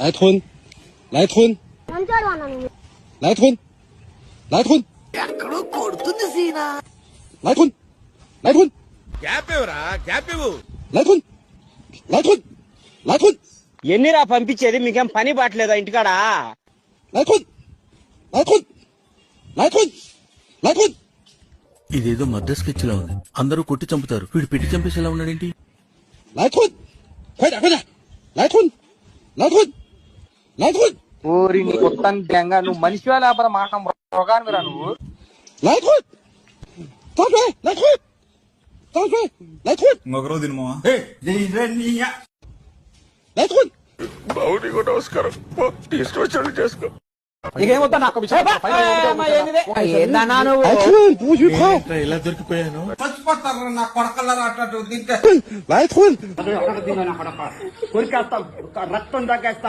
来吞，来吞，来吞，来吞，来吞，来吞，来吞，来吞，来吞。ఎన్నిరా పంపించేది మీకేం పని బాట్లేదా ఇంటికాడా来吞，来吞，来吞，来吞。ఇదేదో మద్ర స్కెచ్ లా ఉంది. అందరూ కొట్టి చంపుతారు, వీడు పెట్టి చంపేసేలా ఉన్నాడేంటి? 来吞，快点，快点，来吞，来吞，来吞。 ఊరి నీ కొత్త గంగా నువ్వు మనిషివా లేకపోతే మాట మృగానివిరా నువ్వు 来吞，张嘴，来吞，张嘴，来吞， ఇంకొకరు తినమా 来吞。 నీకేమొద్దా నాకు ఏందన్నా నువ్వు 来吞，不许跑！ ఇలా దొరికిపోయాను. చచ్చిపోతారు నా కొడకల్లారా అట్లా తింటే 来吞。 రక్తం తగ్గేస్తా